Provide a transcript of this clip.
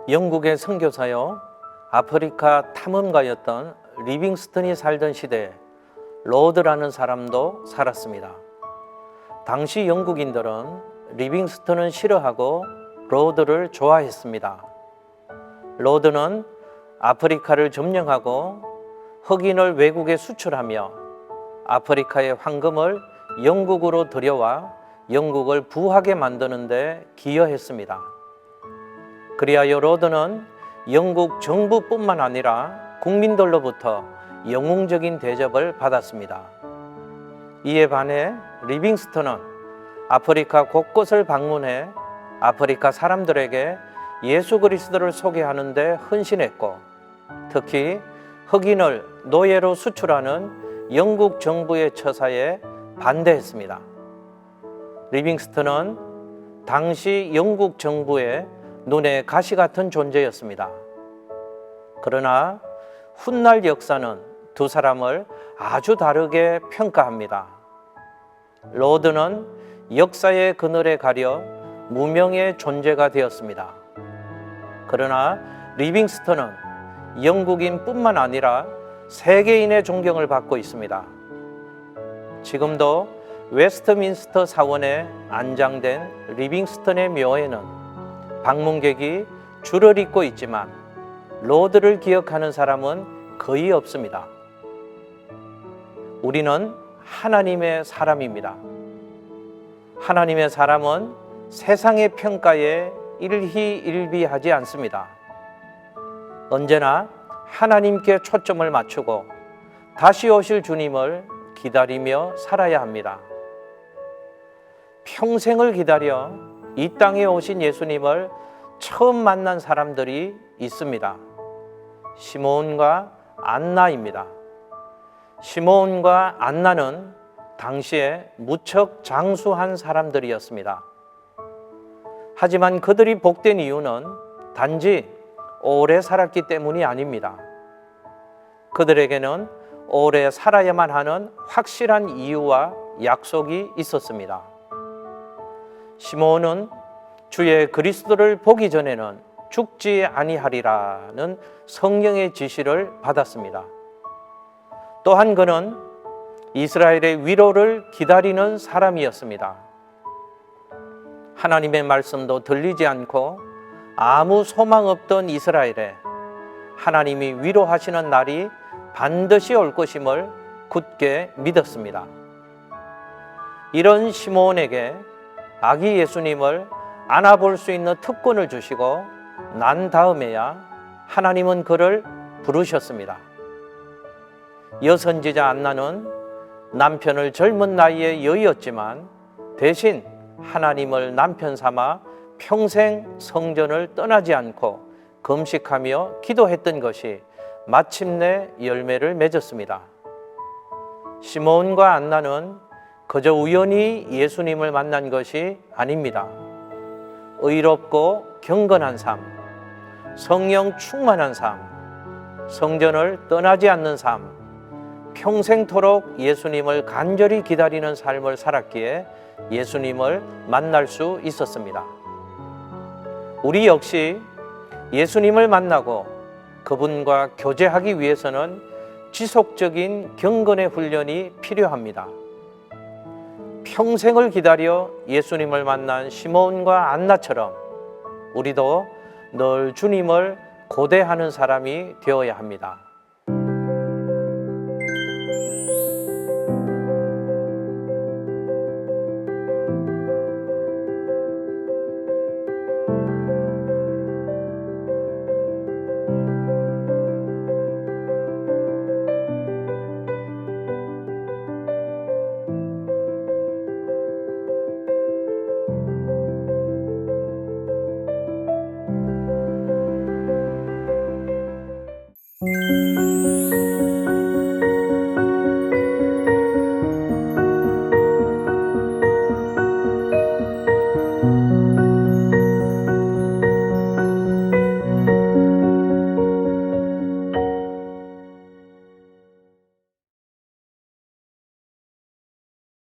영국의 선교사요, 아프리카 탐험가였던 리빙스턴이 살던 시대에 로드라는 사람도 살았습니다. 당시 영국인들은 리빙스턴은 싫어하고 로드를 좋아했습니다. 로드는 아프리카를 점령하고 흑인을 외국에 수출하며 아프리카의 황금을 영국으로 들여와 영국을 부하게 만드는 데 기여했습니다. 그리하여 로드는 영국 정부뿐만 아니라 국민들로부터 영웅적인 대접을 받았습니다. 이에 반해 리빙스턴은 아프리카 곳곳을 방문해 아프리카 사람들에게 예수 그리스도를 소개하는 데 헌신했고, 특히 흑인을 노예로 수출하는 영국 정부의 처사에 반대했습니다. 리빙스턴은 당시 영국 정부의 눈에 가시 같은 존재였습니다. 그러나 훗날 역사는 두 사람을 아주 다르게 평가합니다. 로드는 역사의 그늘에 가려 무명의 존재가 되었습니다. 그러나 리빙스턴은 영국인뿐만 아니라 세계인의 존경을 받고 있습니다. 지금도 웨스트민스터 사원에 안장된 리빙스턴의 묘에는 방문객이 줄을 잇고 있지만 로드를 기억하는 사람은 거의 없습니다. 우리는 하나님의 사람입니다. 하나님의 사람은 세상의 평가에 일희일비하지 않습니다. 언제나 하나님께 초점을 맞추고 다시 오실 주님을 기다리며 살아야 합니다. 평생을 기다려 이 땅에 오신 예수님을 처음 만난 사람들이 있습니다. 시므온과 안나입니다. 시므온과 안나는 당시에 무척 장수한 사람들이었습니다. 하지만 그들이 복된 이유는 단지 오래 살았기 때문이 아닙니다. 그들에게는 오래 살아야만 하는 확실한 이유와 약속이 있었습니다. 시므온은 주의 그리스도를 보기 전에는 죽지 아니하리라는 성령의 지시를 받았습니다. 또한 그는 이스라엘의 위로를 기다리는 사람이었습니다. 하나님의 말씀도 들리지 않고 아무 소망 없던 이스라엘에 하나님이 위로하시는 날이 반드시 올 것임을 굳게 믿었습니다. 이런 시므온에게 아기 예수님을 안아볼 수 있는 특권을 주시고 난 다음에야 하나님은 그를 부르셨습니다. 여선지자 안나는 남편을 젊은 나이에 여의었지만 대신 하나님을 남편 삼아 평생 성전을 떠나지 않고 금식하며 기도했던 것이 마침내 열매를 맺었습니다. 시므온과 안나는 그저 우연히 예수님을 만난 것이 아닙니다. 의롭고 경건한 삶, 성령 충만한 삶, 성전을 떠나지 않는 삶, 평생토록 예수님을 간절히 기다리는 삶을 살았기에 예수님을 만날 수 있었습니다. 우리 역시 예수님을 만나고 그분과 교제하기 위해서는 지속적인 경건의 훈련이 필요합니다. 평생을 기다려 예수님을 만난 시므온과 안나처럼 우리도 늘 주님을 고대하는 사람이 되어야 합니다.